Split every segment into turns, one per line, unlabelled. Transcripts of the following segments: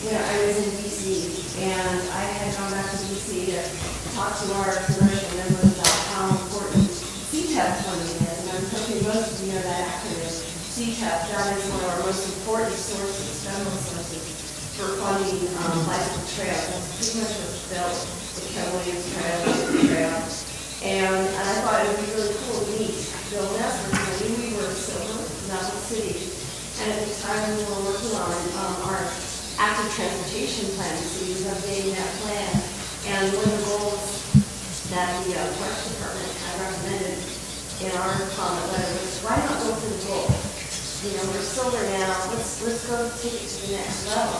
I was in DC, and I had gone back to DC to talk to our congressional members about how important CTEP funding is. And I'm hoping most of you know that acronym, CTEP. That is one of our most important sources, federal sources, for funding bicycle trails. That's pretty much what's built the Keller Williams Trail, the trail. And I thought it would be really cool to meet Bill Nestor. I knew we were Silver, not the city. And at the time we were working on our active transportation plan, so we were updating that plan. And one of the goals that the Parks Department had recommended in our comment letter was, why not go for the goal? We're Silver now, let's go take it to the next level.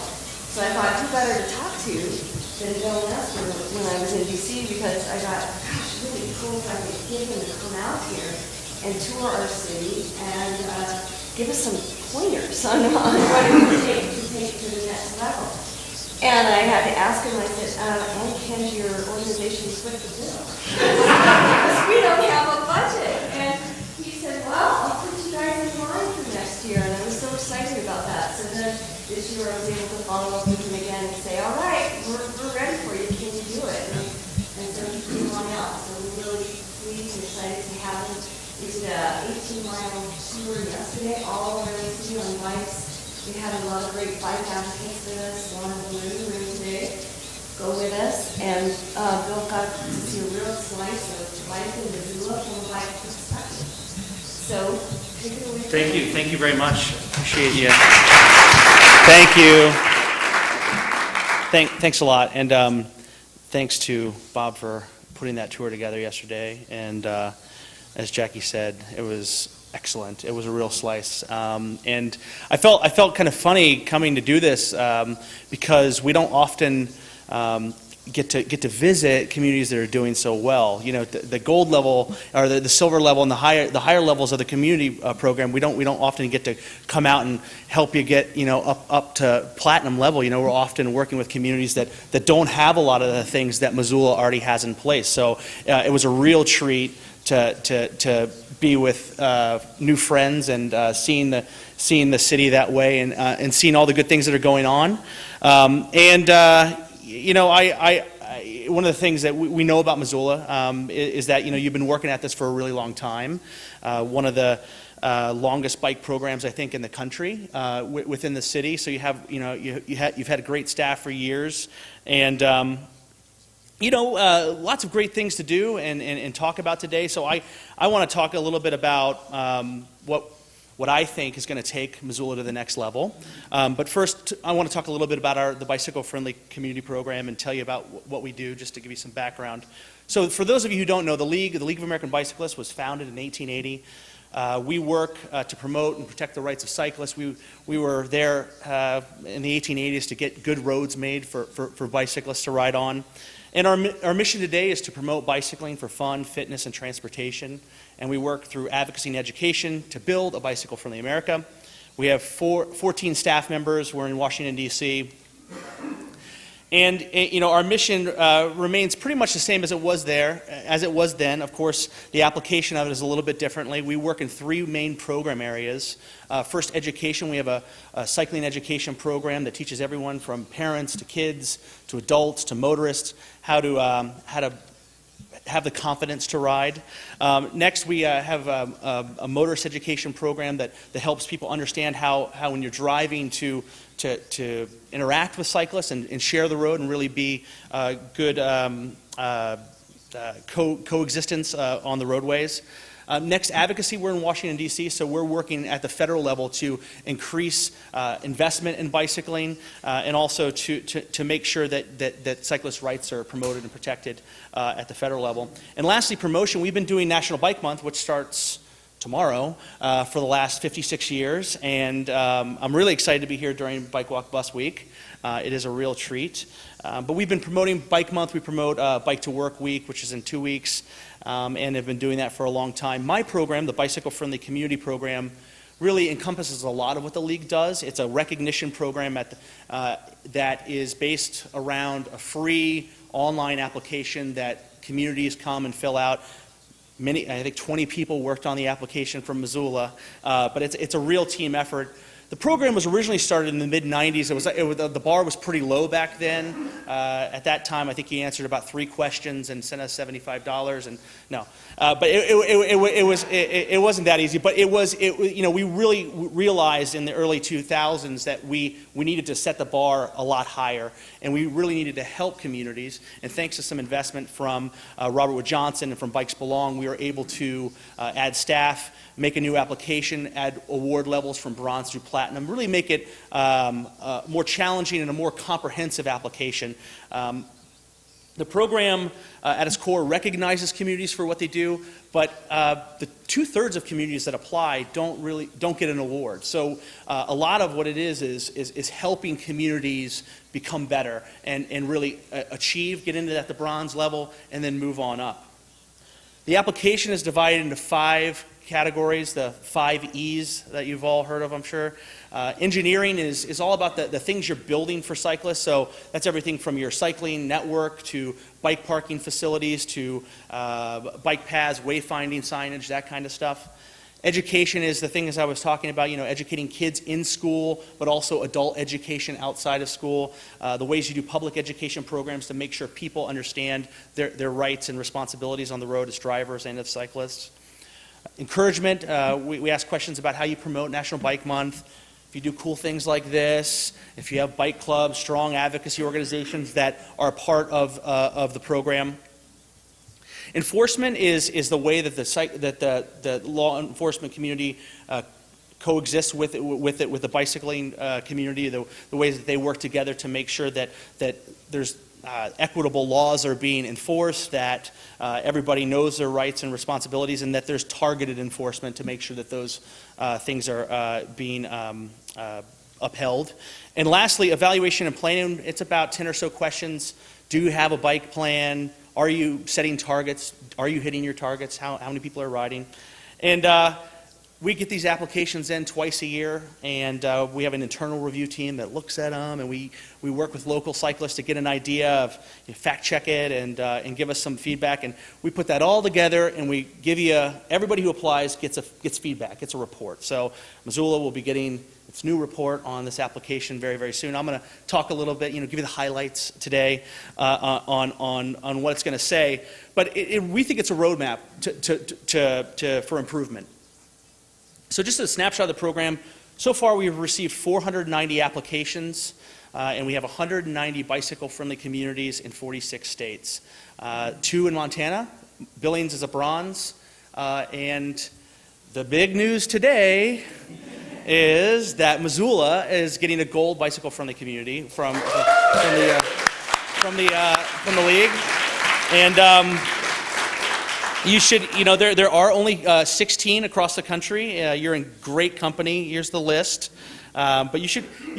So I thought, who better to talk to than Bill Nestor when I was in DC, because I thought, gosh, it would be cool if I could get him to come out here and tour our city and give us some pointers on what it would take to take it to the next level. And I had to ask him, I said, and can your organization split the bill? Because we don't have a budget. And he said, well, I'll put you guys in line for next year. And I was so excited about that. So then this year I was able to follow up with him again and say, all right, we're ready for you. Can you do it? And so he came on out. So we're really pleased and excited to have him. We did an 18-mile tour yesterday, all around the city on bikes. We had a lot of great bike advocates with us. One of them in the room today. Go with us. And Bill got to see a real slice of life in Missoula from a bike perspective. So, take it away.
Thank you very much. Appreciate you. Thank you. Thanks a lot. And thanks to Bob for putting that tour together yesterday. And as Jackie said, it was excellent. It was a real slice, and I felt kind of funny coming to do this because we don't often get to visit communities that are doing so well. The gold level or the silver level and the higher levels of the community program, we don't often get to come out and help you get up to platinum level. We're often working with communities that don't have a lot of the things that Missoula already has in place. So it was a real treat to be with new friends and seeing the city that way and seeing all the good things that are going on. One of the things that we know about Missoula is that you've been working at this for a really long time. One of the longest bike programs I think in the country within the city. So you've had a great staff for years and. Lots of great things to do and talk about today. So I want to talk a little bit about what I think is going to take Missoula to the next level. But first, I want to talk a little bit about the bicycle-friendly community program and tell you about what we do, just to give you some background. So for those of you who don't know, the League of American Bicyclists was founded in 1880. We work to promote and protect the rights of cyclists. We were there in the 1880s to get good roads made for bicyclists to ride on. And our mission today is to promote bicycling for fun, fitness, and transportation. And we work through advocacy and education to build a bicycle-friendly America. We have 14 staff members. We're in Washington, D.C. And our mission remains pretty much the same as it was then. Of course, the application of it is a little bit differently. We work in three main program areas. First, education. We have a cycling education program that teaches everyone from parents to kids to adults to motorists how to have the confidence to ride. Next, we have a motorist education program that helps people understand how when you're driving to interact with cyclists and share the road and really be good coexistence on the roadways. Next, advocacy. We're in Washington, D.C., so we're working at the federal level to increase investment in bicycling and also to make sure that cyclist rights are promoted and protected at the federal level. And lastly, promotion. We've been doing National Bike Month, which starts tomorrow for the last 56 years, and I'm really excited to be here during Bike Walk Bus Week. It is a real treat. But we've been promoting Bike Month. We promote Bike to Work Week, which is in 2 weeks, and have been doing that for a long time. My program, the Bicycle Friendly Community Program, really encompasses a lot of what the League does. It's a recognition program that is based around a free online application that communities come and fill out. I think 20 people worked on the application from Missoula, but it's a real team effort The program was originally started in the mid-'90s. The bar was pretty low back then. At that time, I think he answered about 3 questions and sent us $75. And no, but it wasn't that easy. But we really realized in the early 2000s that we needed to set the bar a lot higher, and we really needed to help communities. And thanks to some investment from Robert Wood Johnson and from Bikes Belong, we were able to add staff, make a new application, add award levels from bronze to platinum, really make it more challenging and a more comprehensive application. The program at its core recognizes communities for what they do, but the 2/3 of communities that apply don't get an award. So a lot of what it is helping communities become better and really get into the bronze level and then move on up. The application is divided into 5 categories, the 5 E's that you've all heard of, I'm sure. Engineering is all about the things you're building for cyclists. So that's everything from your cycling network to bike parking facilities to bike paths, wayfinding signage, that kind of stuff. Education is the thing, as I was talking about, educating kids in school, but also adult education outside of school. The ways you do public education programs to make sure people understand their rights and responsibilities on the road as drivers and as cyclists. Encouragement, we ask questions about how you promote National Bike Month, if you do cool things like this, if you have bike clubs, strong advocacy organizations that are part of the program. Enforcement is the way that the law enforcement community coexists with the bicycling community, the ways that they work together to make sure that there's equitable laws are being enforced, that everybody knows their rights and responsibilities, and that there's targeted enforcement to make sure that those things are being upheld. And lastly, evaluation and planning. It's about 10 or so questions. Do you have a bike plan? Are you setting targets? Are you hitting your targets? How many people are riding? And we get these applications in twice a year, and we have an internal review team that looks at them, and we work with local cyclists to get an idea of, fact check it and give us some feedback, and we put that all together, and we give you, everybody who applies gets feedback, gets a report. So Missoula will be getting its new report on this application very, very soon. I'm going to talk a little bit, give you the highlights today on what it's going to say, but we think it's a roadmap for improvement. So just a snapshot of the program. So far, we've received 490 applications, and we have 190 bicycle-friendly communities in 46 states. 2 in Montana. Billings is a bronze. And the big news today is that Missoula is getting a gold bicycle-friendly community from the league. And you should, there are only 16 across the country. You're in great company. Here's the list. But you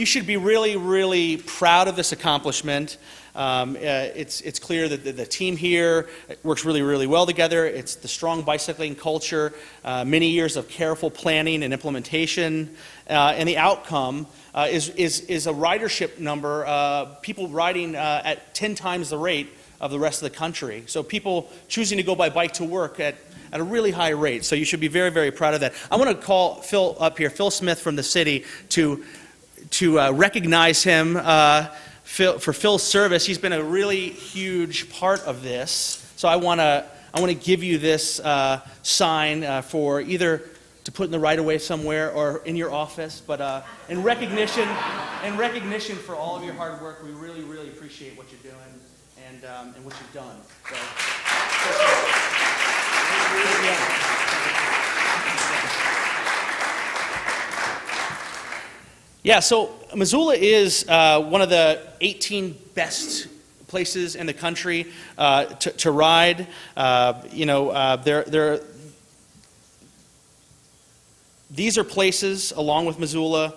should be really, really proud of this accomplishment. It's clear that the team here works really, really well together. It's the strong bicycling culture, many years of careful planning and implementation, and the outcome is a ridership number, people riding at 10 times the rate of the rest of the country. So people choosing to go by bike to work at a really high rate. So you should be very, very proud of that. I want to call Phil up here, Phil Smith from the city, to recognize him for Phil's service. He's been a really huge part of this. So I want to give you this sign for either to put in the right of way somewhere or in your office. But in recognition for all of your hard work, we really, really appreciate what you're doing. And what you've done. So, yeah, so Missoula is one of the 18 best places in the country to ride. These are places, along with Missoula,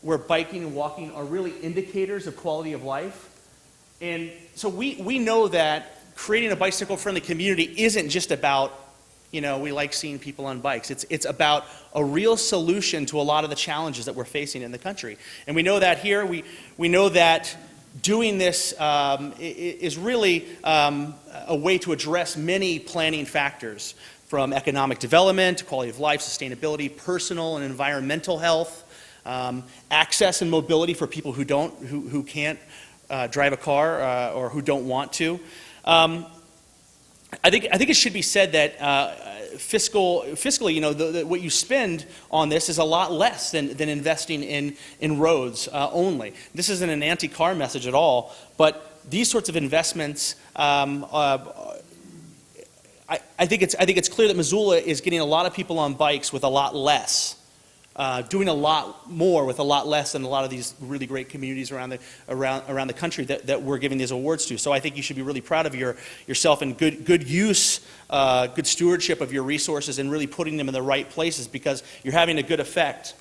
where biking and walking are really indicators of quality of life. And so we know that creating a bicycle-friendly community isn't just about, we like seeing people on bikes. It's about a real solution to a lot of the challenges that we're facing in the country. And we know that here. We know that doing this is really a way to address many planning factors, from economic development to quality of life, sustainability, personal and environmental health, access and mobility for people who can't drive a car or who don't want to. I think it should be said that fiscally, what you spend on this is a lot less than investing in roads only. This isn't an anti-car message at all, but these sorts of investments, I think it's clear that Missoula is getting a lot of people on bikes with a lot less. Doing a lot more with a lot less than a lot of these really great communities around the country that we're giving these awards to. So I think you should be really proud of yourself and good use, good stewardship of your resources and really putting them in the right places because you're having a good effect.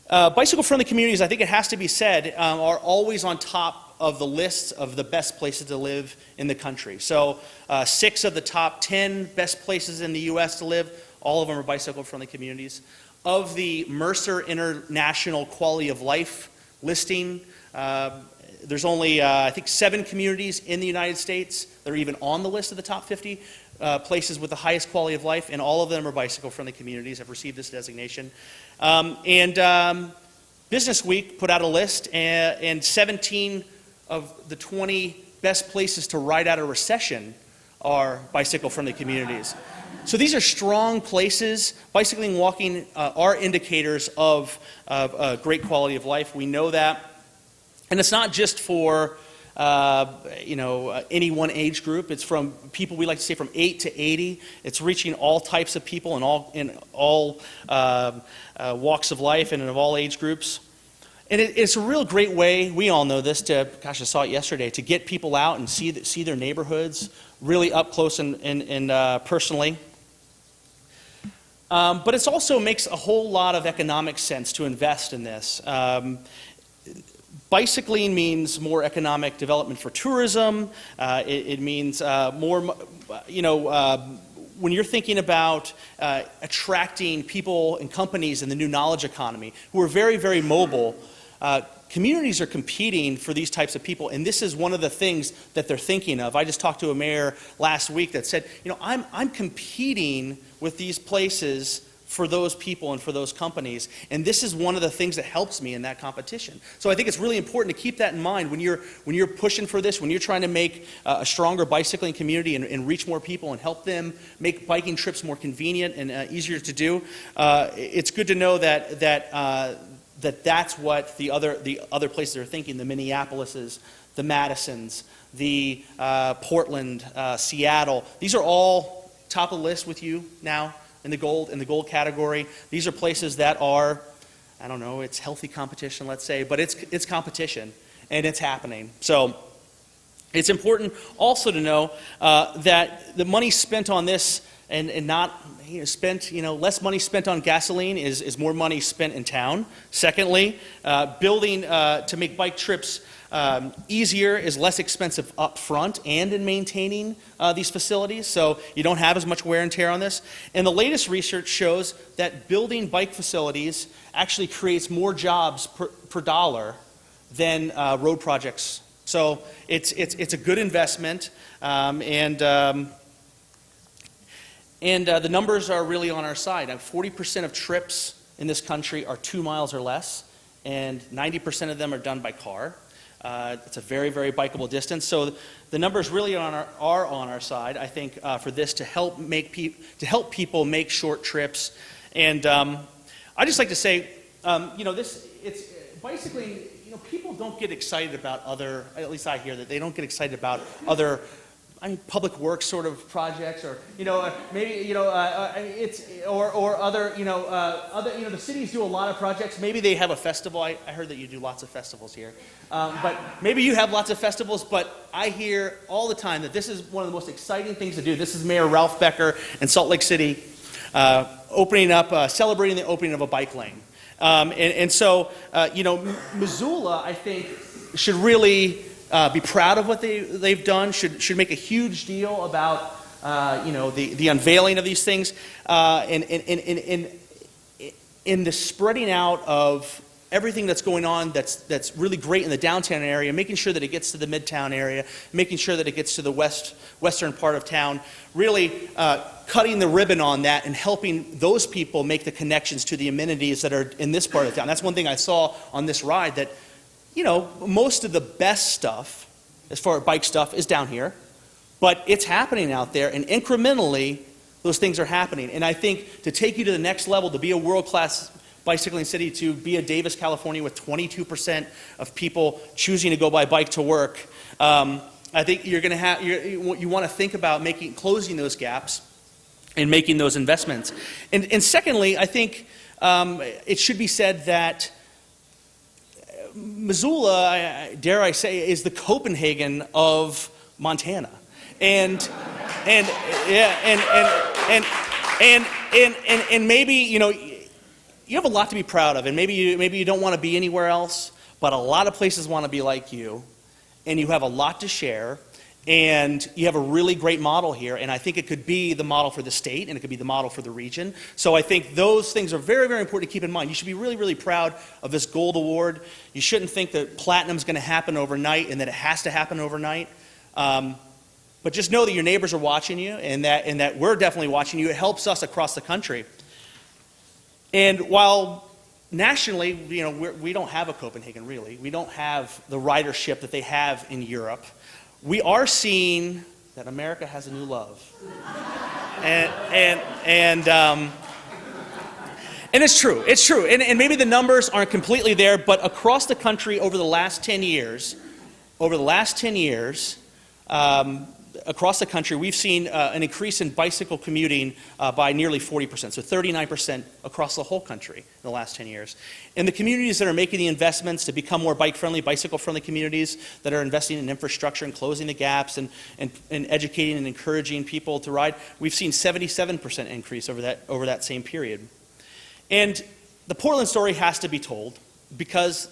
Bicycle-friendly communities, I think it has to be said, are always on top of the lists of the best places to live in the country. So 6 of the top 10 best places in the U.S. to live, all of them are bicycle-friendly communities. Of the Mercer International Quality of Life listing, there's only, I think, 7 communities in the United States that are even on the list of the top 50 places with the highest quality of life, and all of them are bicycle-friendly communities, have received this designation. Business Week put out a list, and 17 of the 20 best places to ride out a recession are bicycle-friendly communities. So these are strong places. Bicycling and walking are indicators of great quality of life. We know that. And it's not just for any one age group. It's from people, we like to say, from 8 to 80. It's reaching all types of people in all walks of life and of all age groups. And it's a real great way, we all know this, I saw it yesterday, to get people out and see their neighborhoods really up close and personally. But it also makes a whole lot of economic sense to invest in this. Bicycling means more economic development for tourism. It means more, when you're thinking about attracting people and companies in the new knowledge economy who are very, very mobile, communities are competing for these types of people, and this is one of the things that they're thinking of. I just talked to a mayor last week that said, I'm competing with these places for those people and for those companies, and this is one of the things that helps me in that competition. So I think it's really important to keep that in mind when you're pushing for this, when you're trying to make a stronger bicycling community and reach more people and help them make biking trips more convenient and easier to do. It's good to know that's what the other places are thinking, the Minneapolises, the Madisons, the Portland, Seattle. These are all top of the list with you now in the gold category. These are places that are, I don't know, it's healthy competition, let's say, but it's competition and it's happening. So it's important also to know that the money spent on this and not less money spent on gasoline is more money spent in town. Secondly, building to make bike trips easier is less expensive up front and in maintaining these facilities, so you don't have as much wear and tear on this. And the latest research shows that building bike facilities actually creates more jobs per dollar than road projects. So it's a good investment, and the numbers are really on our side. 40% of trips in this country are 2 miles or less, and 90% of them are done by car. It's a very, very bikeable distance. So the numbers really are on our side, I think, for this to help people make short trips. And I just like to say, it's bicycling. People don't get excited about other. At least I hear that they don't get excited about other. Public works sort of projects, or maybe it's or other the cities do a lot of projects. Maybe they have a festival. I heard that you do lots of festivals here, but maybe you have lots of festivals. But I hear all the time that this is one of the most exciting things to do. This is Mayor Ralph Becker in Salt Lake City, celebrating the opening of a bike lane, so Missoula, I think, should really. Be proud of what they've done. Should make a huge deal about the unveiling of these things, and in the spreading out of everything that's going on that's really great in the downtown area, making sure that it gets to the midtown area, making sure that it gets to the western part of town, really cutting the ribbon on that and helping those people make the connections to the amenities that are in this part of town. That's one thing I saw on this ride, that, you know, most of the best stuff, as far as bike stuff, is down here, but it's happening out there, and incrementally, those things are happening. And I think to take you to the next level, to be a world-class bicycling city, to be a Davis, California, with 22% of people choosing to go by bike to work, I think you're going to have, you want to think about closing those gaps and making those investments. And secondly, I think it should be said that Missoula, dare I say, is the Copenhagen of Montana. And maybe, you know, you have a lot to be proud of, and maybe you don't want to be anywhere else, but a lot of places want to be like you, and you have a lot to share, and you have a really great model here, and I think it could be the model for the state, and it could be the model for the region. So I think those things are very, very important to keep in mind. You should be really, really proud of this gold award. You shouldn't think that platinum is going to happen overnight and that it has to happen overnight. But just know that your neighbors are watching you, and that we're definitely watching you. It helps us across the country. And while nationally, you know, we don't have a Copenhagen, really. We don't have the ridership that they have in Europe. We are seeing that America has a new love. And it's true. It's true. And maybe the numbers aren't completely there, but across the country over the last 10 years, across the country, we've seen an increase in bicycle commuting by nearly 40%, so 39% across the whole country in the last 10 years. And the communities that are making the investments to become more bike-friendly, bicycle-friendly communities that are investing in infrastructure and closing the gaps and educating and encouraging people to ride, we've seen 77% increase over that same period. And the Portland story has to be told because,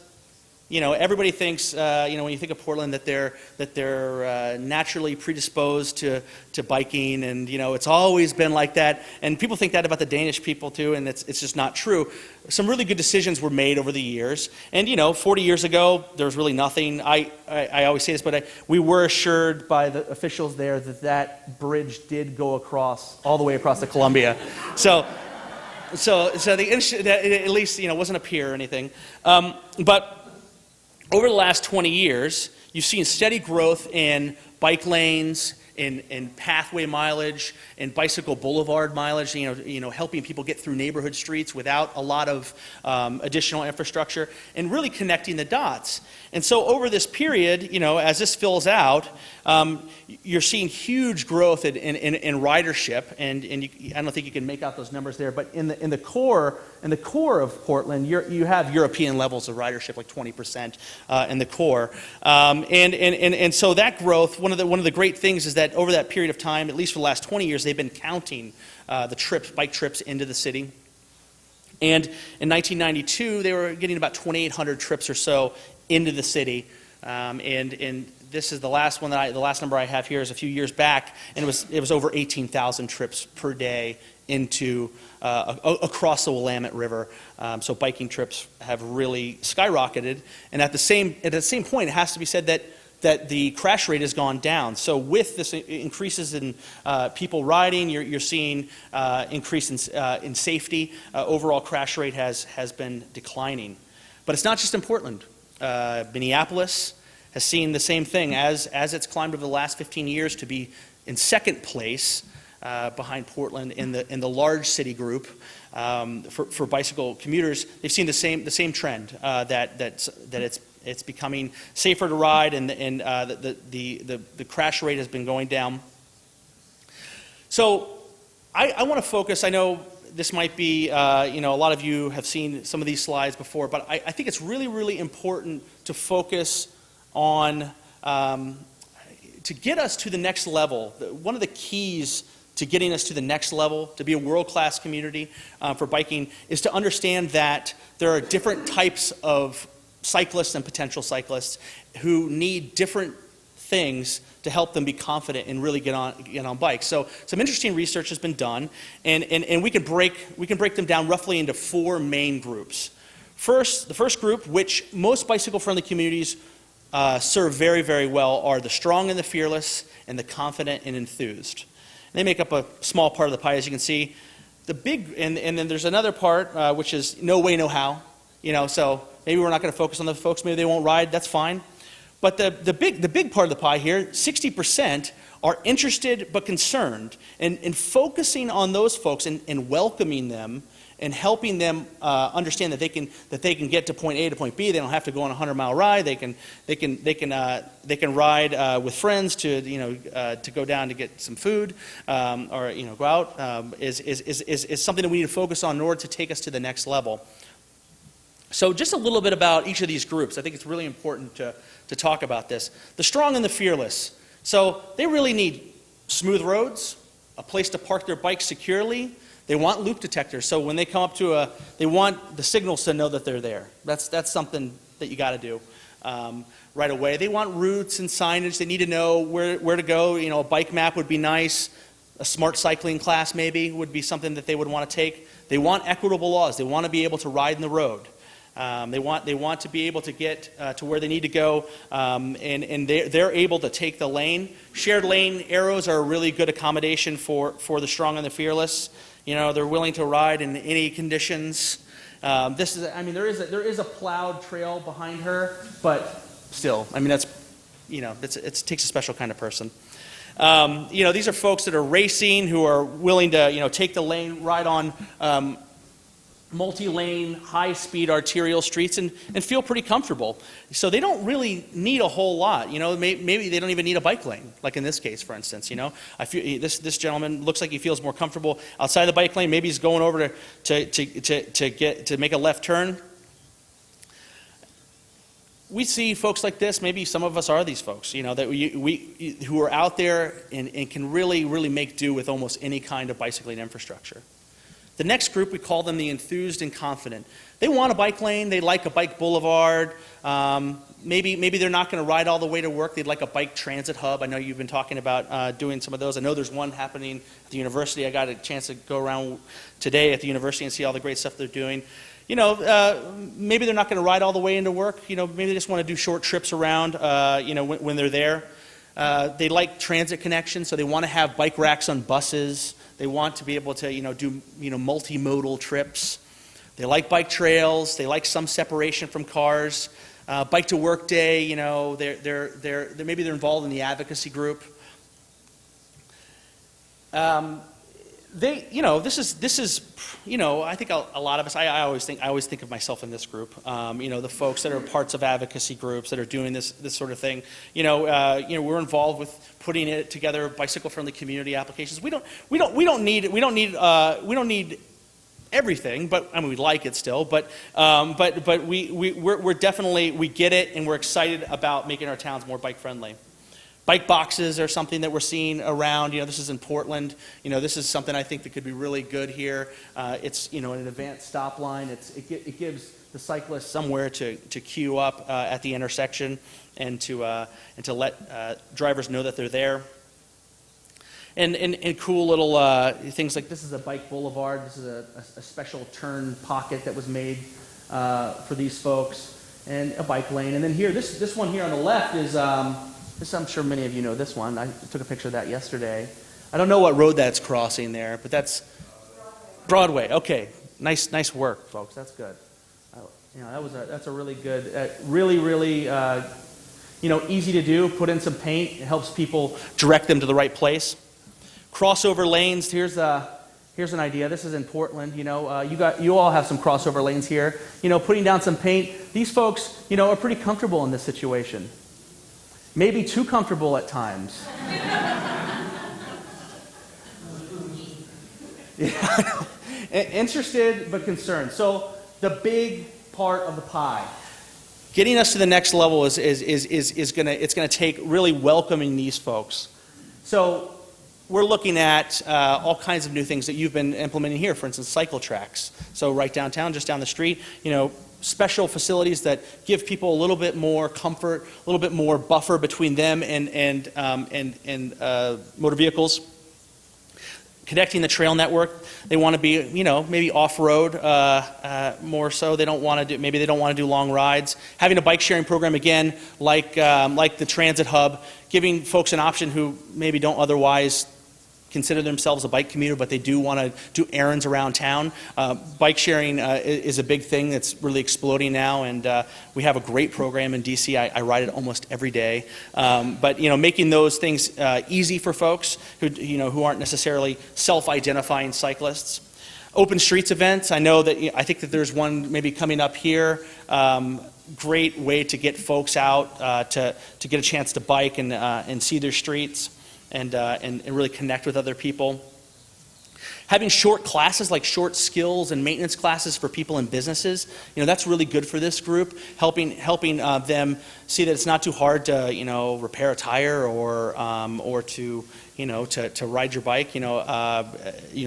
you know, everybody thinks, you know, when you think of Portland, that they're naturally predisposed to biking, and, you know, it's always been like that. And people think that about the Danish people too, and it's just not true. Some really good decisions were made over the years, and, you know, 40 years ago there was really nothing. I always say this, but we were assured by the officials there that bridge did go all the way across the Columbia. So at least, you know, it wasn't a pier or anything, but. Over the last 20 years, you've seen steady growth in bike lanes, in pathway mileage, in bicycle boulevard mileage, you know, helping people get through neighborhood streets without a lot of additional infrastructure, and really connecting the dots. And so over this period, you know, as this fills out, you're seeing huge growth in ridership, and I don't think you can make out those numbers there, but in the core of Portland, you have European levels of ridership, like 20% in the core, and so that growth, one of the great things is that over that period of time, at least for the last 20 years, they've been counting the bike trips into the city. And in 1992, they were getting about 2,800 trips or so into the city, and this is the last one the last number I have here is a few years back, and it was over 18,000 trips per day into across the Willamette River. So biking trips have really skyrocketed, and at the same point, it has to be said that the crash rate has gone down. So with this increases in people riding, you're seeing increase in safety. Overall crash rate has been declining. But it's not just in Portland. Minneapolis has seen the same thing as it's climbed over the last 15 years to be in second place behind Portland in the large city group for bicycle commuters. They've seen the same trend that it's becoming safer to ride, and the crash rate has been going down. So I want to focus. I know this might be, you know, a lot of you have seen some of these slides before, but I think it's really, really important to focus on, to get us to the next level. One of the keys to getting us to the next level, to be a world-class community for biking, is to understand that there are different types of cyclists and potential cyclists who need different things to help them be confident and really get on bikes. So some interesting research has been done, and we can break them down roughly into four main groups. The first group, which most bicycle-friendly communities serve very, very well, are the strong and the fearless and the confident and enthused. They make up a small part of the pie, as you can see. The big, and then there's another part, which is no way, no how. So maybe we're not going to focus on those folks. Maybe they won't ride. That's fine. But the big part of the pie here, 60% are interested but concerned. And focusing on those folks and welcoming them and helping them understand that they can get to point A to point B. They don't have to go on a 100-mile ride. They can ride with friends to go down to get some food or go out. Is something that we need to focus on in order to take us to the next level. So just a little bit about each of these groups. I think it's really important to talk about this. The strong and the fearless. So they really need smooth roads, a place to park their bikes securely. They want loop detectors, so when they come up to they want the signals to know that they're there. That's something that you got to do right away. They want routes and signage. They need to know where to go. A bike map would be nice. A smart cycling class maybe would be something that they would want to take. They want equitable laws. They want to be able to ride in the road. They want to be able to get to where they need to go, and they're able to take the lane. Shared lane arrows are a really good accommodation for the strong and the fearless. They're willing to ride in any conditions. There is a plowed trail behind her, but still, it takes a special kind of person. These are folks that are racing, who are willing to take the lane, ride on multi-lane, high-speed arterial streets and feel pretty comfortable. So they don't really need a whole lot. Maybe they don't even need a bike lane, like in this case, for instance. I feel this gentleman looks like he feels more comfortable outside the bike lane. Maybe he's going over to make a left turn. We see folks like this. Maybe some of us are these folks. That who are out there and can really, really make do with almost any kind of bicycling infrastructure. The next group, we call them the enthused and confident. They want a bike lane. They like a bike boulevard. Maybe they're not going to ride all the way to work. They'd like a bike transit hub. I know you've been talking about doing some of those. I know there's one happening at the university. I got a chance to go around today at the university and see all the great stuff they're doing. Maybe they're not going to ride all the way into work. Maybe they just want to do short trips around, when they're there. They like transit connections, so they want to have bike racks on buses. They want to be able to, do, multimodal trips. They like bike trails. They like some separation from cars. Bike to work day, maybe they're involved in the advocacy group. This is, I think a lot of us, I always think of myself in this group. The folks that are parts of advocacy groups that are doing this sort of thing. We're involved with putting it together bicycle-friendly community applications. We don't need everything, but we like it still. But we're definitely, we get it, and we're excited about making our towns more bike-friendly. Bike boxes are something that we're seeing around. This is in Portland. This is something I think that could be really good here. It's an advanced stop line. It gives the cyclist somewhere to queue up at the intersection and to let drivers know that they're there. And cool little things like this is a bike boulevard. This is a special turn pocket that was made for these folks, and a bike lane. And then here, this one here on the left is. I'm sure many of you know this one. I took a picture of that yesterday. I don't know what road that's crossing there, but that's Broadway. Okay, nice work, folks. That's good. That's a really good, really easy to do. Put in some paint. It helps people direct them to the right place. Crossover lanes. Here's an idea. This is in Portland. You all have some crossover lanes here. Putting down some paint. These folks, are pretty comfortable in this situation. Maybe too comfortable at times. Yeah. Interested but concerned. So the big part of the pie, getting us to the next level is gonna take really welcoming these folks. So we're looking at all kinds of new things that you've been implementing here. For instance, cycle tracks. So right downtown, just down the street, special facilities that give people a little bit more comfort, a little bit more buffer between them and motor vehicles. Connecting the trail network. They want to be, maybe off-road more so. They don't want to do, maybe they don't want to do long rides. Having a bike sharing program, again, like the transit hub, giving folks an option who maybe don't otherwise consider themselves a bike commuter, but they do want to do errands around town. Bike sharing is a big thing that's really exploding now, and we have a great program in DC. I ride it almost every day. But making those things easy for folks who aren't necessarily self-identifying cyclists. Open streets events. I think that there's one maybe coming up here. Great way to get folks out to get a chance to bike and see their streets. And really connect with other people. Having short classes, like short skills and maintenance classes for people in businesses, that's really good for this group. Helping them see that it's not too hard to repair a tire or to ride your bike.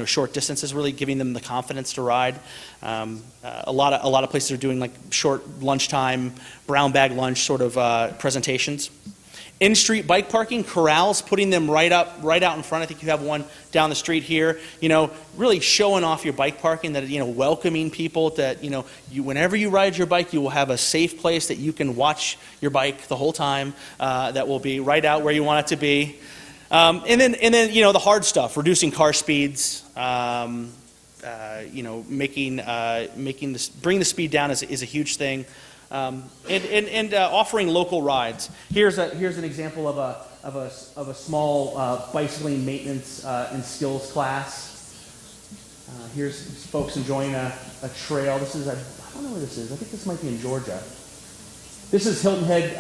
Short distances, really giving them the confidence to ride. A lot of places are doing like short lunchtime, brown bag lunch sort of presentations. In-street bike parking, corrals, putting them right out in front. I think you have one down the street here. Really showing off your bike parking, that welcoming people, that whenever you ride your bike, you will have a safe place that you can watch your bike the whole time. That will be right out where you want it to be. And then the hard stuff, reducing car speeds. Bring the speed down is a huge thing. And offering local rides. Here's an example of a small bicycling maintenance and skills class. Here's folks enjoying a trail. This is I don't know where this is. I think this might be in Georgia. This is Hilton Head,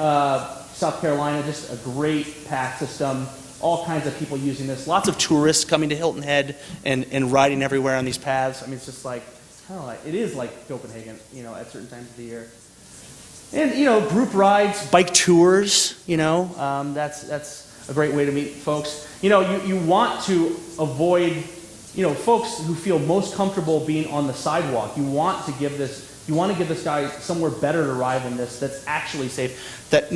South Carolina. Just a great path system. All kinds of people using this. Lots of tourists coming to Hilton Head and riding everywhere on these paths. I mean, it's just like it is like Copenhagen, at certain times of the year. And group rides, bike tours, that's a great way to meet folks. You want to avoid, folks who feel most comfortable being on the sidewalk. You want to give this guy somewhere better to ride than this, that's actually safe, that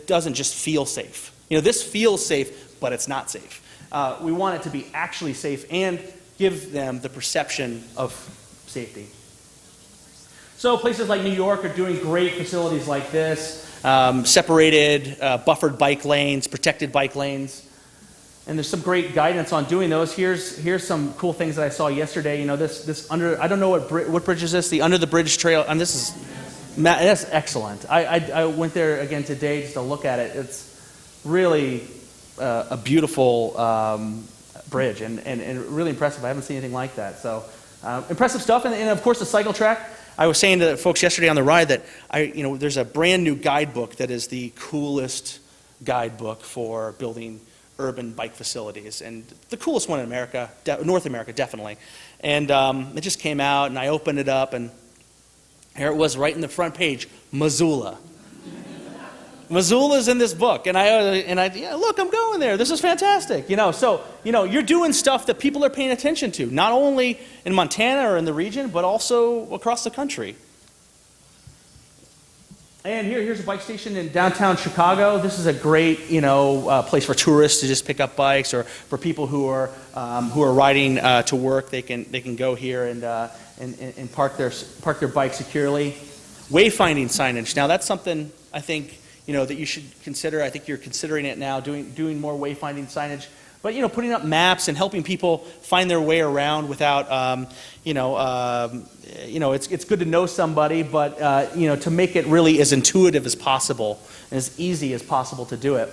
doesn't just feel safe. This feels safe, but it's not safe. We want it to be actually safe and give them the perception of safety. So places like New York are doing great facilities like this, separated, buffered bike lanes, protected bike lanes. And there's some great guidance on doing those. Here's some cool things that I saw yesterday. This under, I don't know what bridge is this, the Under the Bridge Trail, and that's excellent. I went there again today just to look at it. It's really a beautiful bridge and really impressive. I haven't seen anything like that. So impressive stuff. And of course the cycle track. I was saying to folks yesterday on the ride that there's a brand new guidebook that is the coolest guidebook for building urban bike facilities, and the coolest one in America, North America, definitely. And it just came out, and I opened it up, and here it was right in the front page, Missoula. Missoula's in this book, and look, I'm going there. This is fantastic, So you're doing stuff that people are paying attention to, not only in Montana or in the region, but also across the country. And here's a bike station in downtown Chicago. This is a great, place for tourists to just pick up bikes, or for people who are riding to work. They can go here and park their bike securely. Wayfinding signage. Now that's something I think that you should consider. I think you're considering it now, doing more wayfinding signage. But putting up maps and helping people find their way around without, it's good to know somebody, but to make it really as intuitive as possible and as easy as possible to do it.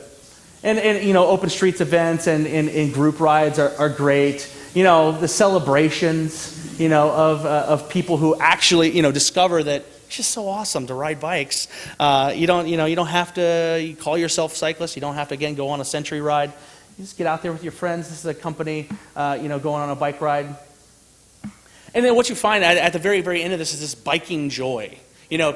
And open streets events and group rides are great. The celebrations, of people who actually, discover that it's just so awesome to ride bikes. You don't have to call yourself cyclist. You don't have to, again, go on a century ride. You just get out there with your friends. This is a company, going on a bike ride. And then what you find at the very, very end of this is this biking joy.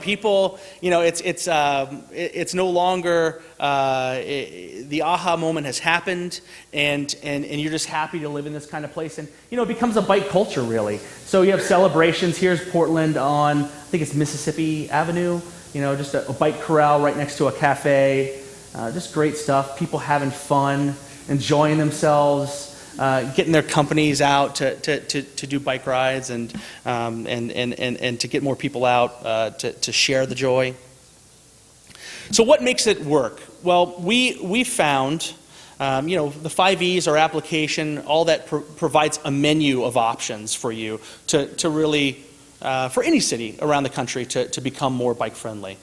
People, it's no longer the aha moment has happened, and you're just happy to live in this kind of place. And, it becomes a bike culture, really. So you have celebrations. Here's Portland on, I think it's Mississippi Avenue, just a bike corral right next to a cafe. Just great stuff. People having fun, enjoying themselves. getting their companies out to do bike rides and to get more people out to share the joy. So what makes it work? Well, we found, the 5 E's, our application, all that provides a menu of options for you to really, for any city around the country to become more bike friendly.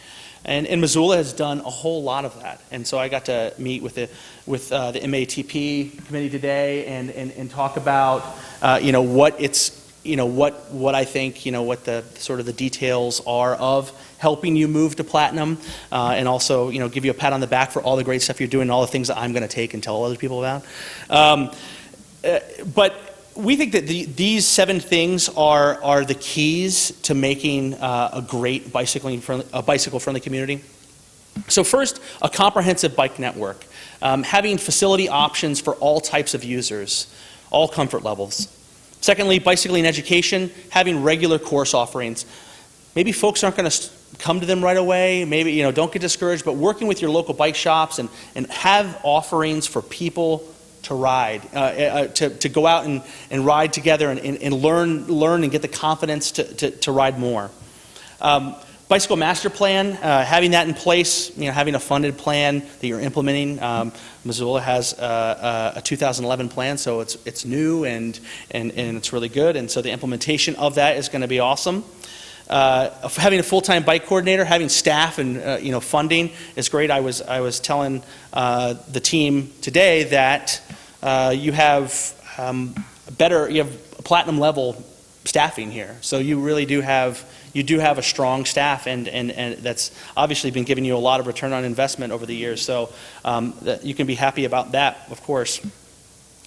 And Missoula has done a whole lot of that. And so I got to meet with the MATP committee today and talk about, what it's, what I think, what the sort of the details are of helping you move to platinum, and also, give you a pat on the back for all the great stuff you're doing and all the things that I'm going to take and tell other people about. But we think that these 7 things are the keys to making a great bicycle-friendly community. So first, a comprehensive bike network, having facility options for all types of users, all comfort levels. Secondly, bicycling education, having regular course offerings. Maybe folks aren't going to come to them right away. Maybe, don't get discouraged, but working with your local bike shops and have offerings for people to ride, to go out and ride together and learn and get the confidence to ride more. Bicycle master plan, having that in place, having a funded plan that you're implementing. Missoula has a 2011 plan, so it's new and it's really good, and so the implementation of that is going to be awesome. Having a full-time bike coordinator, having staff and funding is great. I was telling the team today that you have platinum level staffing here, so you really do have a strong staff, and that's obviously been giving you a lot of return on investment over the years. So you can be happy about that, of course.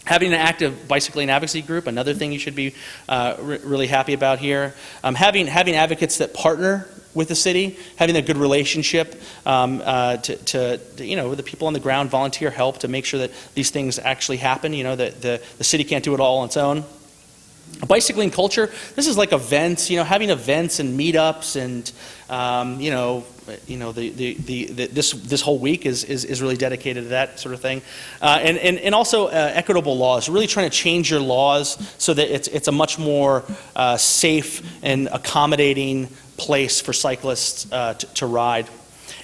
Having an active bicycling advocacy group, another thing you should be really happy about here. Having advocates that partner with the city, having a good relationship to the people on the ground, volunteer help to make sure that these things actually happen. That the city can't do it all on its own. Bicycling culture, this is like events, having events and meetups and, this whole week is really dedicated to that sort of thing. And also equitable laws, really trying to change your laws so that it's a much more safe and accommodating place for cyclists to ride.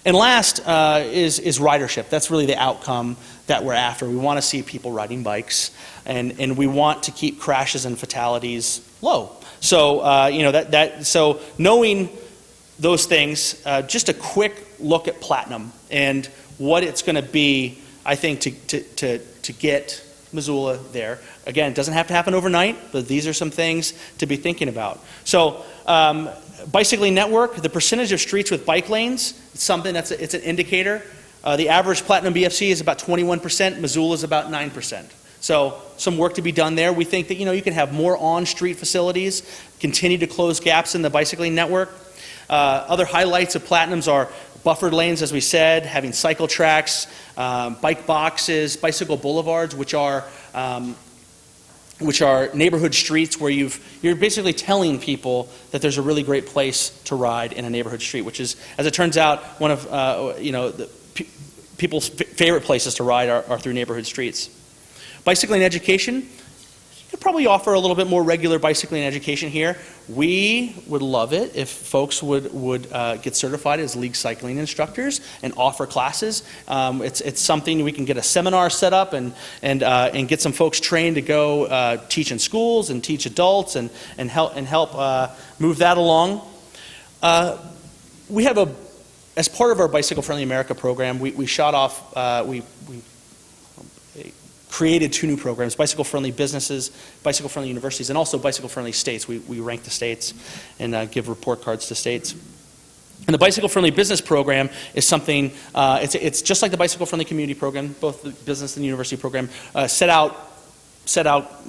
And last is ridership. That's really the outcome that we're after. We want to see people riding bikes, and we want to keep crashes and fatalities low. So so knowing those things, just a quick look at platinum and what it's going to be, I think, to get Missoula there. Again, it doesn't have to happen overnight, but these are some things to be thinking about. So bicycling network, the percentage of streets with bike lanes, it's something it's an indicator. The average platinum BFC is about 21%, Missoula is about 9%. So some work to be done there. We think that you can have more on-street facilities, continue to close gaps in the bicycling network. Other highlights of platinums are buffered lanes, as we said, having cycle tracks, bike boxes, bicycle boulevards, which are neighborhood streets where you're basically telling people that there's a really great place to ride in a neighborhood street, which is, as it turns out, one of people's favorite places to ride are through neighborhood streets. Bicycling education, you could probably offer a little bit more regular bicycling education here. We would love it if folks would get certified as league cycling instructors and offer classes. It's something we can get a seminar set up and get some folks trained to go teach in schools and teach adults and help move that along. We have as part of our Bicycle Friendly America program, we shot off, we created 2 new programs, Bicycle Friendly Businesses, Bicycle Friendly Universities, and also Bicycle Friendly States. We rank the states and give report cards to states. And the Bicycle Friendly Business Program is something, it's just like the Bicycle Friendly Community Program, both the business and the university program, set out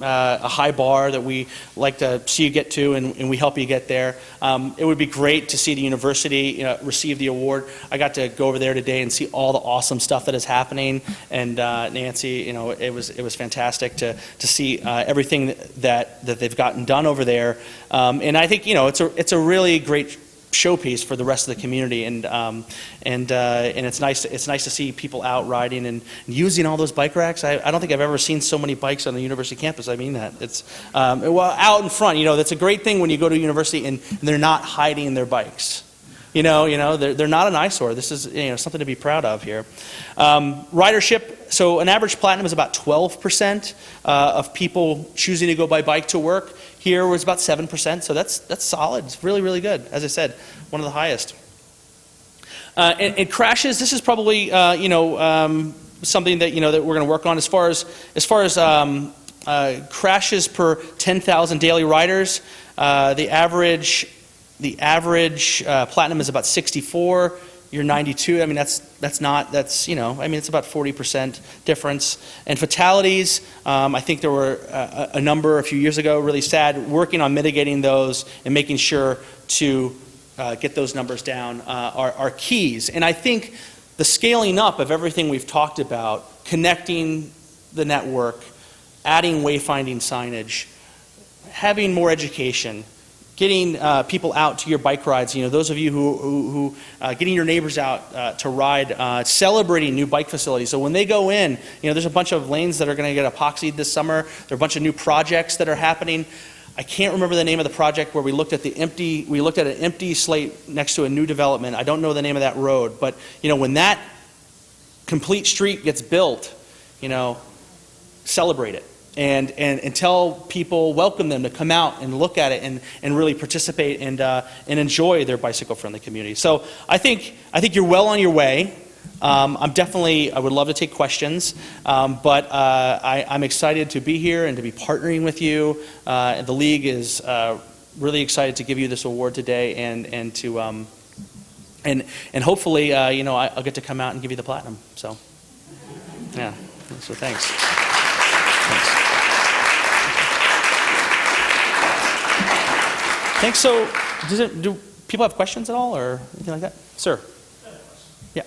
a high bar that we like to see you get to, and we help you get there. It would be great to see the university receive the award. I got to go over there today and see all the awesome stuff that is happening, and Nancy, it was fantastic to see everything that they've gotten done over there. And I think it's a really great showpiece for the rest of the community, and it's nice to see people out riding and using all those bike racks. I don't think I've ever seen so many bikes on the university campus. I mean that. It's well, out in front, that's a great thing when you go to university and they're not hiding their bikes. They're not an eyesore. This is something to be proud of here. Ridership, so an average Platinum is about 12% of people choosing to go by bike to work. Here was about 7%, so that's solid. It's really, really good. As I said, one of the highest. And crashes, this is probably something that that we're going to work on as far as crashes per 10,000 daily riders. The average Platinum is about 64. You're 92. I mean, it's about 40% difference. And fatalities, I think there were a number a few years ago, really sad, working on mitigating those and making sure to get those numbers down are keys. And I think the scaling up of everything we've talked about, connecting the network, adding wayfinding signage, having more education, getting people out to your bike rides, those of you who getting your neighbors out to ride, celebrating new bike facilities. So when they go in, there's a bunch of lanes that are going to get epoxied this summer. There are a bunch of new projects that are happening. I can't remember the name of the project where we looked at an empty slate next to a new development. I don't know the name of that road, but when that complete street gets built, celebrate it. And tell people, welcome them to come out and look at it and really participate and enjoy their bicycle-friendly community. So I think you're well on your way. I would love to take questions, but I'm excited to be here and to be partnering with you. The league is really excited to give you this award today and hopefully I'll get to come out and give you the Platinum. So yeah, so thanks. Thanks. So, do people have questions at all, or anything like that? Sir. Yeah.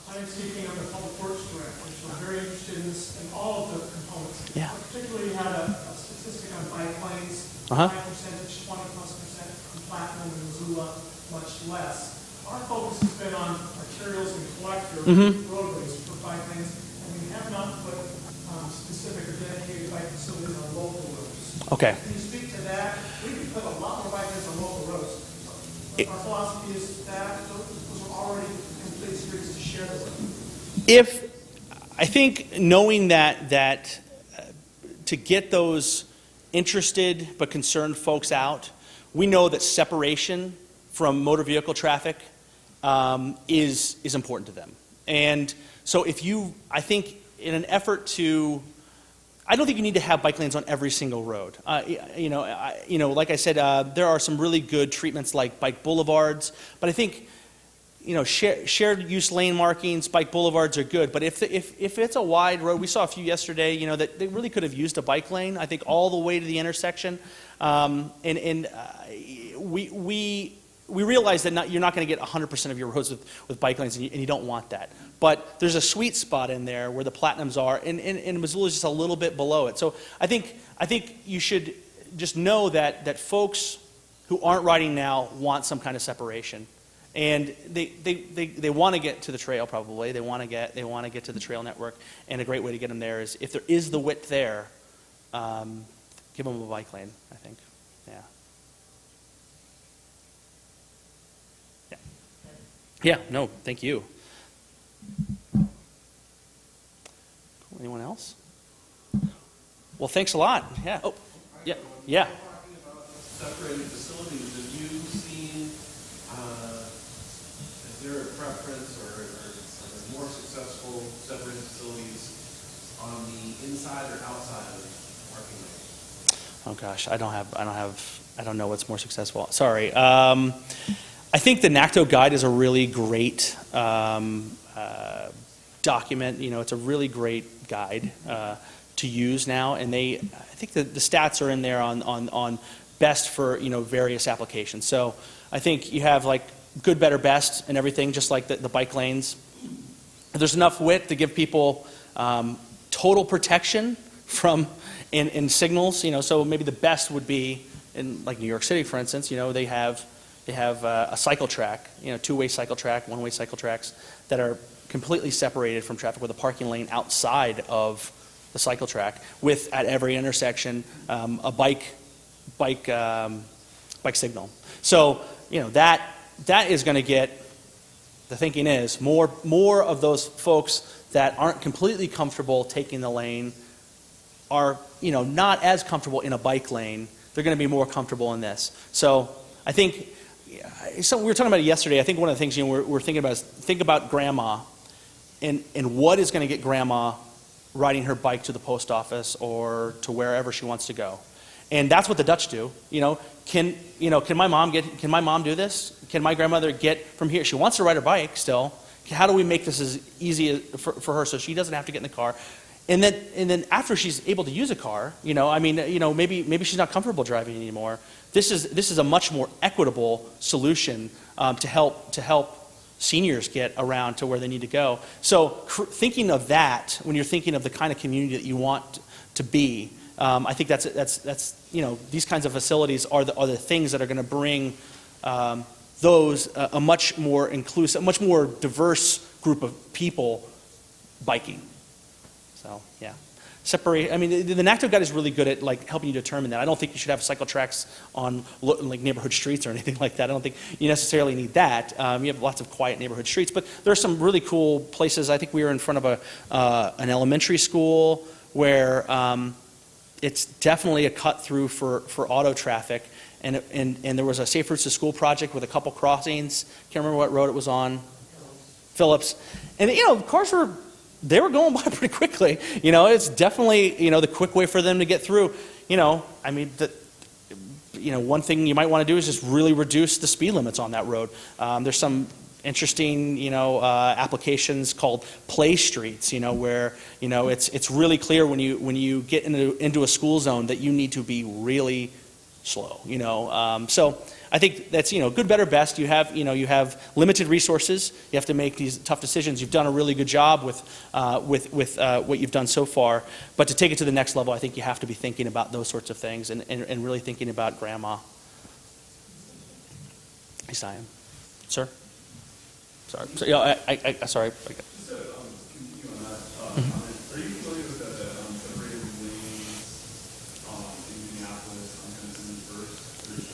I'm speaking on the Public Works Director, so I'm very interested in this, in all of the components.
Yeah.
Particularly, you had a statistic on bike lanes, 5%, 20+% on Platinum and Missoula, much less. Our focus has been on arterials and collector roadways for bike lanes, and we have not put specific or dedicated bike facilities on local roads.
Okay.
Can you speak to that? We can put a lot more bike lanes on local roads. Our philosophy is that those are already complete streets to share the road.
I think knowing that to get those interested but concerned folks out, we know that separation from motor vehicle traffic is important to them. And so I think in an effort to, I don't think you need to have bike lanes on every single road. Like I said, there are some really good treatments like bike boulevards, but I think shared use lane markings, bike boulevards are good. But if it's a wide road, we saw a few yesterday, that they really could have used a bike lane. I think all the way to the intersection, we realize that you're not going to get 100% of your roads with bike lanes, and you don't want that. But there's a sweet spot in there where the Platinums are, and Missoula is just a little bit below it. So I think you should just know that folks who aren't riding now want some kind of separation, and they want to get to the trail probably. They want to get to the trail network, and a great way to get them there is if there is the width there, give them a bike lane. I think, yeah. Yeah, no, thank you. Anyone else? Well, thanks a lot. Yeah. Oh, yeah. Yeah.
Talking about separated facilities, have you seen, is there a preference or more successful separated facilities on the inside or outside of parking lots?
Oh gosh, I don't know what's more successful. Sorry. I think the NACTO guide is a really great document. It's a really great guide to use now, and I think the stats are in there on best for various applications. So I think you have like good, better, best, and everything, just like the bike lanes. There's enough width to give people total protection from in signals. So maybe the best would be in like New York City, for instance. They have They have a cycle track, two-way cycle track, one-way cycle tracks that are completely separated from traffic with a parking lane outside of the cycle track with, at every intersection, a bike signal. So, that is going to get, the thinking is, more of those folks that aren't completely comfortable taking the lane are, not as comfortable in a bike lane. They're going to be more comfortable in this. So I think, so we were talking about it yesterday. I think one of the things we're thinking about is think about grandma and what is going to get grandma riding her bike to the post office or to wherever she wants to go. And that's what the Dutch do. Can my mom do this? Can my grandmother get from here? She wants to ride her bike still. How do we make this as easy for her so she doesn't have to get in the car? And then after she's able to use a car, maybe she's not comfortable driving anymore. This is a much more equitable solution to help seniors get around to where they need to go. So thinking of that when you're thinking of the kind of community that you want to be, I think that's these kinds of facilities are the things that are going to bring those a much more inclusive, much more diverse group of people biking. So yeah, separate. I mean, the NACTO guide is really good at helping you determine that. I don't think you should have cycle tracks on neighborhood streets or anything like that. I don't think you necessarily need that. You have lots of quiet neighborhood streets, but there are some really cool places. I think we were in front of an elementary school where it's definitely a cut through for auto traffic, and there was a Safe Routes to School project with a couple crossings. Can't remember what road it was on. Phillips, and cars were going by pretty quickly. It's definitely the quick way for them to get through. I mean, one thing you might want to do is just really reduce the speed limits on that road. There's some interesting applications called play streets. Where it's really clear when you get into a school zone that you need to be really slow. So I think that's good, better, best. You have limited resources. You have to make these tough decisions. You've done a really good job with what you've done so far. But to take it to the next level, I think you have to be thinking about those sorts of things and really thinking about grandma. Isaiah, sir. Sorry. So, sorry.
Just to continue on that comment, are you familiar with the separated lanes in Minneapolis on Tennessee first? There's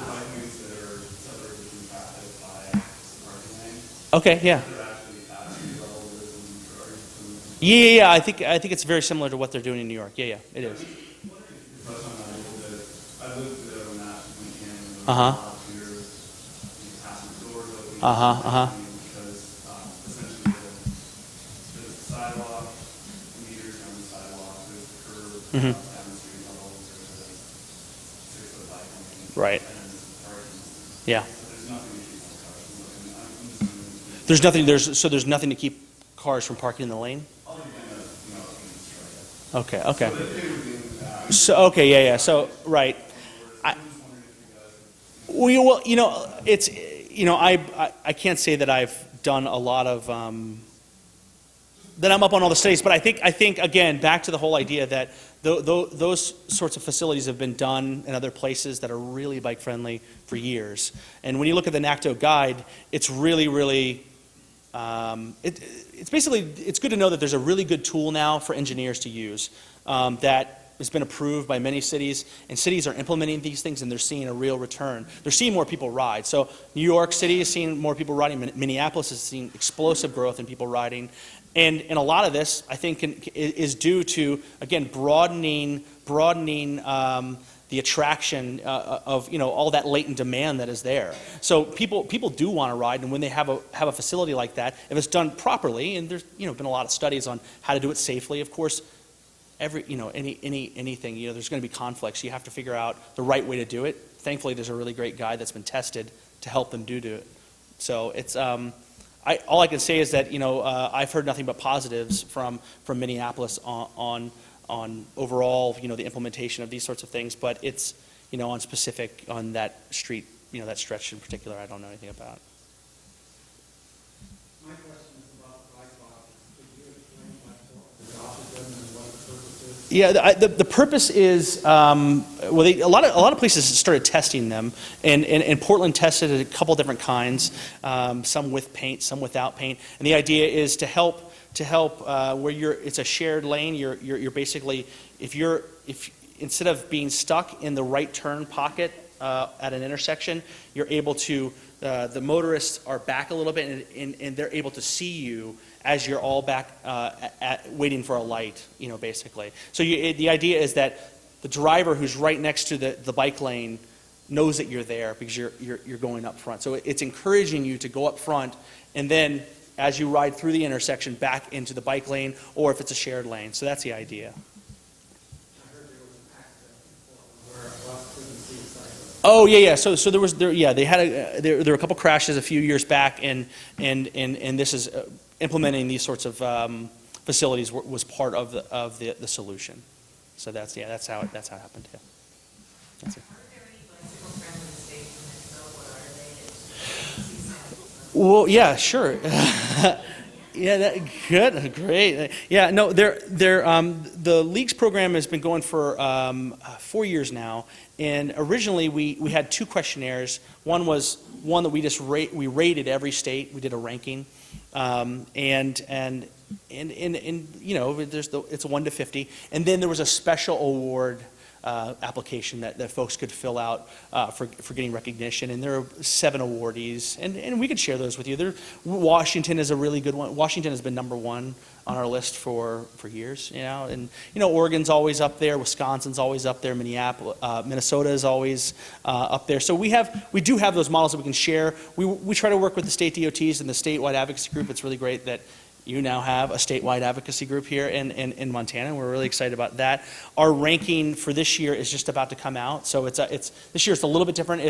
bike lanes that are separated from traffic by the parking lane.
Okay, yeah.
They're actually at sea level with them.
Yeah. I think it's very similar to what they're doing in New York. Yeah, it is.
I'm wondering if you could touch on that a little bit. I lived there when that went in. Because essentially there's the sidewalk, the meters on the sidewalk, there's the curb, down the street level, there's a 6-foot bike lane.
Right.
And then there's the parking.
Yeah.
So there's nothing to keep those cars from looking.
There's nothing to keep cars from parking in the lane.
Other than strike it.
Okay.
So they would be in that.
So yeah. So right.
I'm just wondering if you guys.
It's I can't say that I've done a lot of that I'm up on all the studies, but I think again back to the whole idea that those sorts of facilities have been done in other places that are really bike friendly for years. And when you look at the NACTO guide, it's really it's basically it's good to know that there's a really good tool now for engineers to use that has been approved by many cities, and cities are implementing these things, and they're seeing a real return. They're seeing more people ride. So New York City is seeing more people riding. Minneapolis is seeing explosive growth in people riding. And a lot of this, I think, is due to, again, broadening the attraction of all that latent demand that is there. So people do want to ride, and when they have a facility like that, if it's done properly, and there's been a lot of studies on how to do it safely, of course. Anything, there's going to be conflicts. You have to figure out the right way to do it. Thankfully, there's a really great guide that's been tested to help them do it. So it's all I can say is that I've heard nothing but positives from Minneapolis on overall the implementation of these sorts of things. But it's on specific on that street that stretch in particular I don't know anything about.
My question is about bike boxes. Could you explain what adopted them and what the purpose is?
Yeah, the purpose is, well, a lot of places started testing them, and Portland tested a couple different kinds, some with paint, some without paint, and the idea is to help where it's a shared lane. You're basically, if instead of being stuck in the right turn pocket at an intersection, you're able to, the motorists are back a little bit, and they're able to see you as you're all back waiting for a light, basically. So the idea is that the driver who's right next to the bike lane knows that you're there because you're going up front. So it's encouraging you to go up front, and then as you ride through the intersection back into the bike lane, or if it's a shared lane. So that's the idea. Oh yeah. So there were a couple crashes a few years back, and this is implementing these sorts of facilities was part of the solution. So that's how it happened. Yeah. That's it.
Are there any bicycle-friendly states in Missoula?
Well, yeah, sure. Yeah, good, great. Yeah, no, the Leagues program has been going for 4 years now, and originally we had two questionnaires. One was one that we rated every state. We did a ranking, and it's a 1 to 50, and then there was a special award application that folks could fill out for getting recognition, and there are 7 awardees, and we could share those with you. Washington is a really good one. Washington has been number 1 on our list for years, and Oregon's always up there, Wisconsin's always up there, Minnesota is always up there. So we do have those models that we can share. We try to work with the state DOTs and the statewide advocacy group. It's really great that you now have a statewide advocacy group here in Montana, and we're really excited about that. Our ranking for this year is just about to come out, so this year it's a little bit different.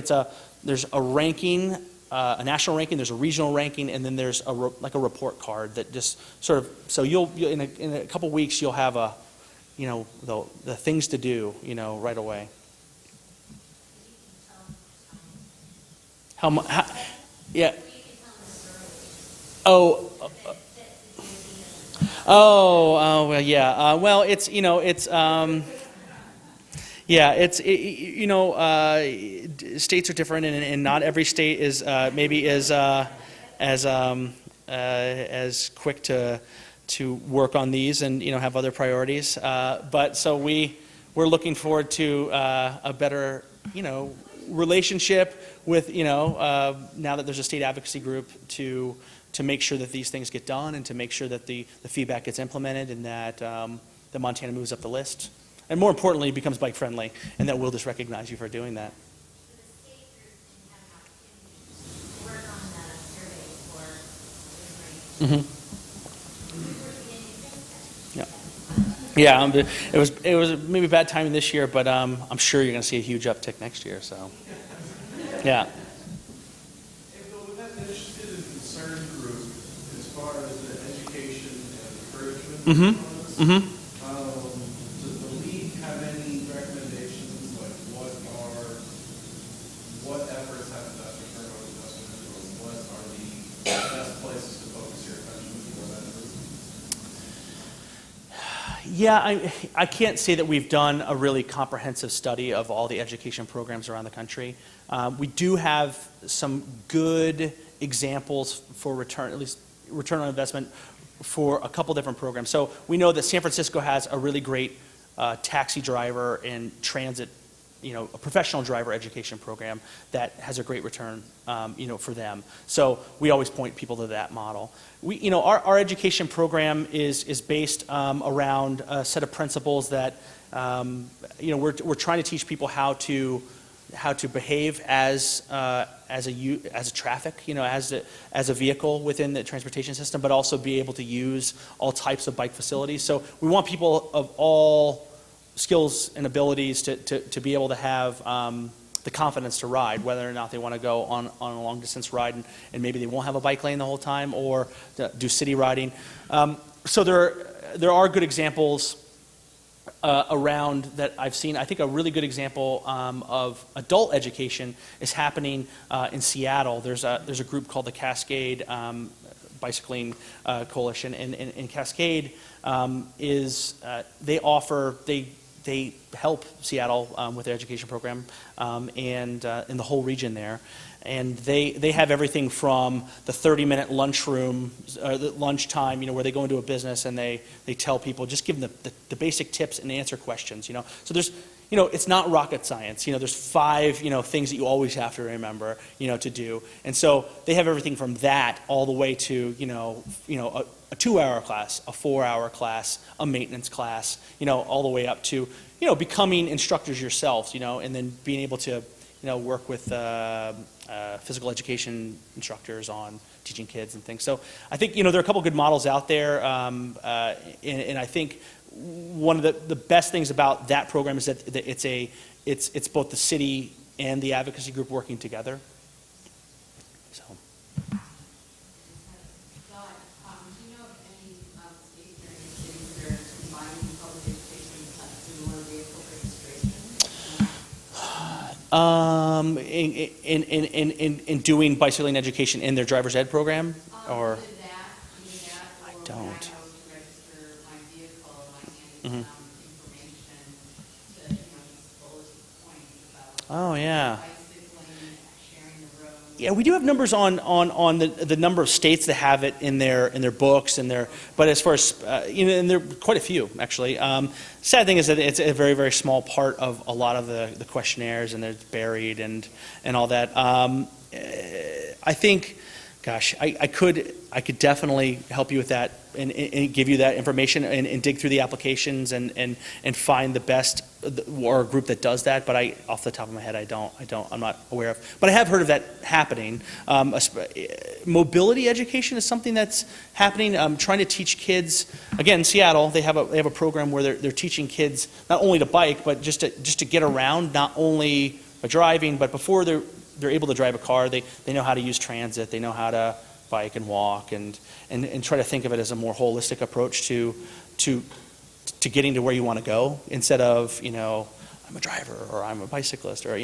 There's a ranking, a national ranking, there's a regional ranking, and then there's a report card that just sort of, so you'll in a couple weeks you'll have the things to do right away. Yeah. Well, yeah. Well, states are different, and not every state is maybe as quick to work on these, and have other priorities. But so we're looking forward to a better relationship with now that there's a state advocacy group to make sure that these things get done, and to make sure that the feedback gets implemented, and that the Montana moves up the list, and more importantly becomes bike friendly, and that we'll just recognize you for doing that.
So the state group can have an opportunity to work on the survey for
Yeah, it was maybe bad timing this year, but I'm sure you're going to see a huge uptick next year. So, yeah.
Hey, Bill, would that be interested in concern group as far as the education and encouragement? Does the league have any recommendations, like what efforts have the best return on investment, or what are the best places to focus your attention for that group?
Yeah, I can't say that we've done a really comprehensive study of all the education programs around the country. We do have some good examples for return, at least return on investment, for a couple different programs. So we know that San Francisco has a really great taxi driver and transit, a professional driver education program that has a great return, for them. So we always point people to that model. Our education program is based around a set of principles that, we're trying to teach people how to behave as a traffic, as a vehicle within the transportation system, but also be able to use all types of bike facilities. So we want people of all skills and abilities to be able to have the confidence to ride, whether or not they want to go on a long distance ride, and maybe they won't have a bike lane the whole time, or do city riding. So there are good examples around that I've seen. I think a really good example of adult education is happening in Seattle. There's a group called the Cascade bicycling coalition, and Cascade they help Seattle with their education program and in the whole region there. And they have everything from the 30-minute lunchroom, the lunchtime, where they go into a business and they tell people, just give them the basic tips and answer questions, So there's, it's not rocket science. There's 5, things that you always have to remember, to do. And so they have everything from that all the way to, a 2-hour class, a 4-hour class, a maintenance class, all the way up to, becoming instructors yourselves, and then being able to, work with physical education instructors on teaching kids and things. So I think, there are a couple good models out there, and I think one of the best things about that program is that it's both the city and the advocacy group working together. So.
John, do you know of any states or any cities that are combining public education with similar vehicle registration?
In doing bicycling education in their driver's ed program, or
Either that,
I
or when
don't.
I go to register my vehicle, I
Mhm.
handed information to, just bullet points about
oh yeah.
bicycling, sharing the road.
Yeah, we do have numbers on the number of states that have it in their books and but as far as and there are quite a few actually. Sad thing is that it's a very, very small part of a lot of the questionnaires, and it's buried and all that. I think, gosh, I could definitely help you with that and give you that information and dig through the applications and find the best or a group that does that. But off the top of my head, I'm not aware of. But I have heard of that happening. Mobility education is something that's happening. Trying to teach kids. Again, Seattle, they have a program where they're teaching kids not only to bike, but just to get around, not only by driving, but before they're able to drive a car, they know how to use transit. They know how to bike and walk and try to think of it as a more holistic approach to getting to where you want to go, instead of I'm a driver or I'm a bicyclist, or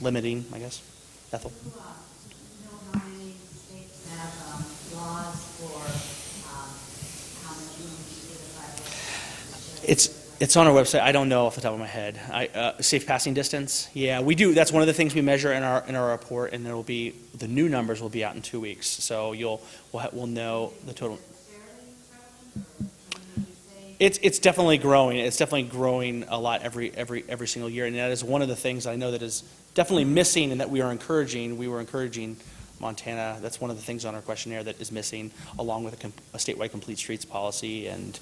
limiting, I guess. Ethel.
Do you know how many states have laws for how much room to give a sidewalk?
It's on our website. I don't know off the top of my head. Safe passing distance. Yeah, we do. That's one of the things we measure in our report, and the new numbers will be out in 2 weeks. So we'll know the total. It's definitely growing. It's definitely growing a lot every single year, and that is one of the things I know that is definitely missing, and that we were encouraging Montana. That's one of the things on our questionnaire that is missing, along with a statewide complete streets policy. And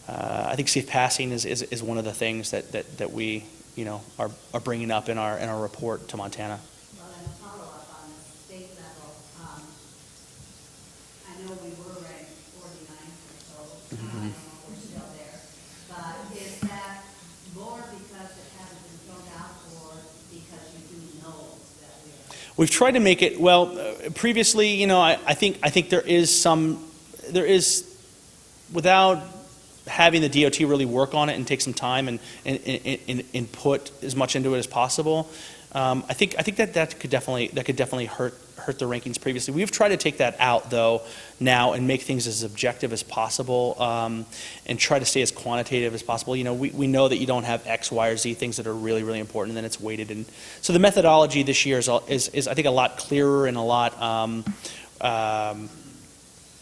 I think safe passing is one of the things that we are bringing up in our report to Montana.
Well, then a follow-up on the state level. I know we were ranked 49th or so. I don't know if we're still there. But is that more because it hasn't been filled out, or because you do know that we are?
We've tried to make it, previously, I think there is, without having the DOT really work on it and take some time and put as much into it as possible, I think that could definitely hurt the rankings previously. We've tried to take that out though now and make things as objective as possible, and try to stay as quantitative as possible. We know that you don't have X, Y, or Z things that are really, really important, and then it's weighted. And so the methodology this year is I think a lot clearer and a lot.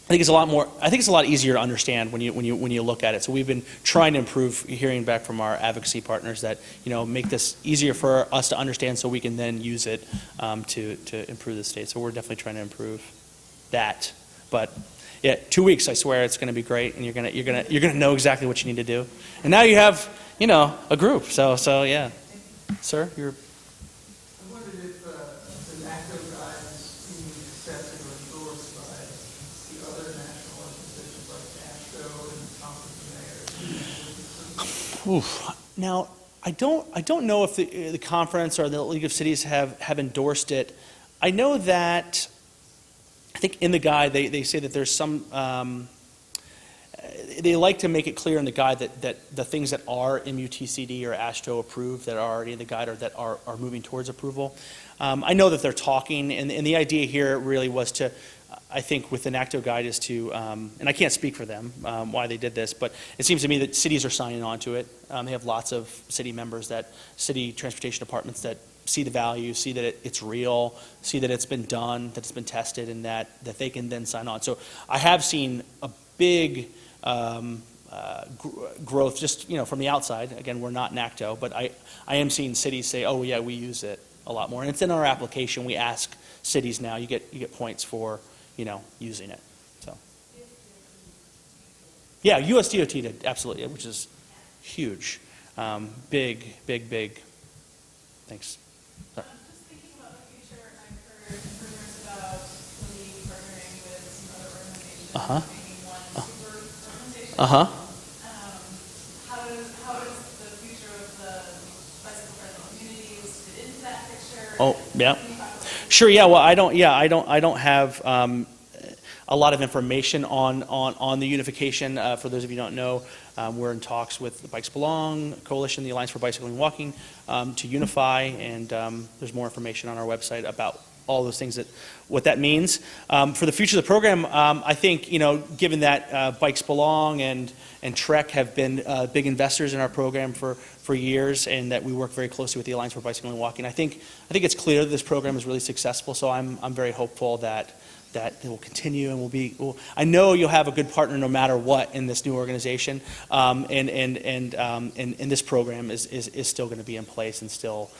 I think it's a lot easier to understand when you look at it. So we've been trying to improve, hearing back from our advocacy partners that make this easier for us to understand, so we can then use it to improve the state. So we're definitely trying to improve that. But yeah, 2 weeks, I swear it's going to be great, and you're gonna know exactly what you need to do. And now you have a group. So yeah, sir, you're.
I wondered if the NACO guides being accepted or endorsed by the other national organizations like ASHTO and Conference of Mayors.
Now, I don't know if the conference or the League of Cities have endorsed it. I know that, I think in the guide they say that there's some, they like to make it clear in the guide that the things that are MUTCD or ASHTO approved that are already in the guide, or that are moving towards approval. I know that they're talking, and the idea here really was to I think with the NACTO guide is to, and I can't speak for them, why they did this, but it seems to me that cities are signing on to it. They have lots of city members city transportation departments that see the value, see that it's real, see that it's been done, that it's been tested, and that they can then sign on. So I have seen a big growth just, from the outside. Again, we're not NACTO, but I am seeing cities say, oh yeah, we use it a lot more. And it's in our application. We ask cities now, you get points for, using it. So, yeah, USDOT did, absolutely, which is huge. Big. Thanks. Sorry.
Just thinking about the future, I've heard rumors about the league partnering with some other organizations,
Uh-huh.
making one super organization.
Uh-huh.
How does the future of the bicycle-friendly communities fit into that picture?
Oh, yeah.
Can you talk about that?
Sure. Yeah. Well, I don't have a lot of information on the unification. For those of you who don't know, we're in talks with the Bikes Belong Coalition, the Alliance for Bicycling and Walking, to unify, and there's more information on our website about all those things, what that means. For the future of the program, I think, given that Bikes Belong and Trek have been big investors in our program for years, and that we work very closely with the Alliance for Bicycling and Walking, I think it's clear that this program is really successful, so I'm very hopeful that it will continue and I know you'll have a good partner no matter what in this new organization, and this program is still going to be in place and still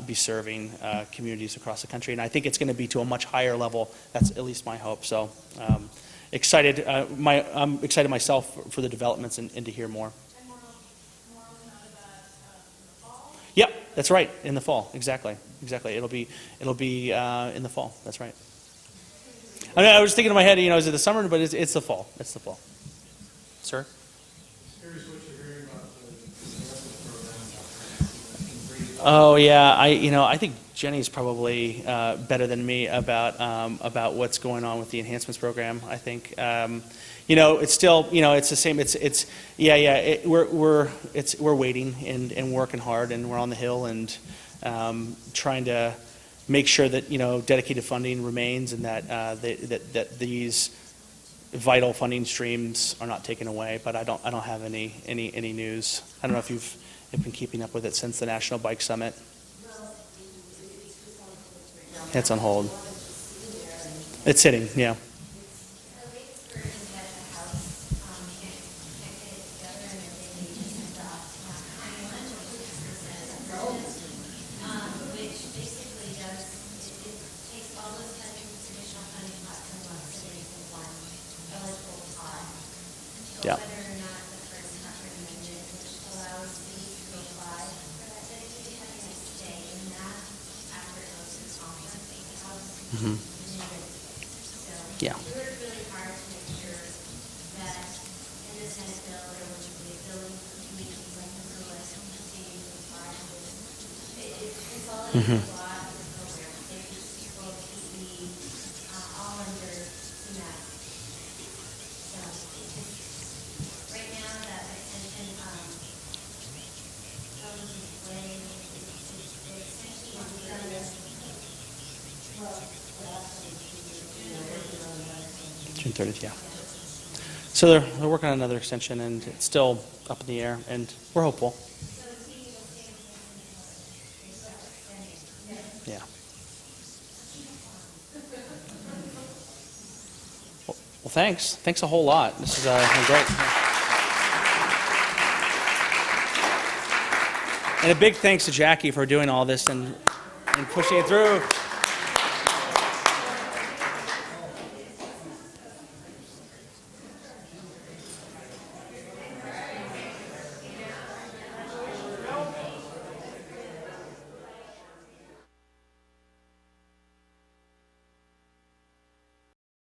be serving communities across the country, and I think it's going to be to a much higher level. That's at least my hope. So excited. I'm excited myself for the developments and to hear more.
And more coming out of that in the fall?
Yep, that's right. In the fall, exactly. It'll be in the fall. That's right. I was thinking in my head, is it the summer? But it's the fall. It's the fall. Sir?
Curious what you're hearing about the rest of the program.
Oh yeah, I think Jenny's probably better than me about what's going on with the enhancements program. I think it's still it's the same. We're waiting and working hard, and we're on the Hill and trying to make sure that dedicated funding remains, and that these vital funding streams are not taken away. But I don't have any news. I don't know if you've been keeping up with it since the National Bike Summit. It's on hold. It's sitting, yeah. Yeah.
Whether or not the first cut recommended, which allows these to apply for that dedicated funding and stay in that after it goes to the conference of the house.
Mhm.
So
Yeah.
we worked really hard to make sure that in this Senate bill, there would be a ability for communities like Missoula to continue to apply to this. It's all in the law of the program. They just will keep me all under CMAQ. So right now, that extension, goes away, the extension is done.
June 30th, yeah. So they're working on another extension, and it's still up in the air, and we're hopeful. Yeah. Well, thanks. Thanks a whole lot. This is been great. And a big thanks to Jackie for doing all this and pushing it through.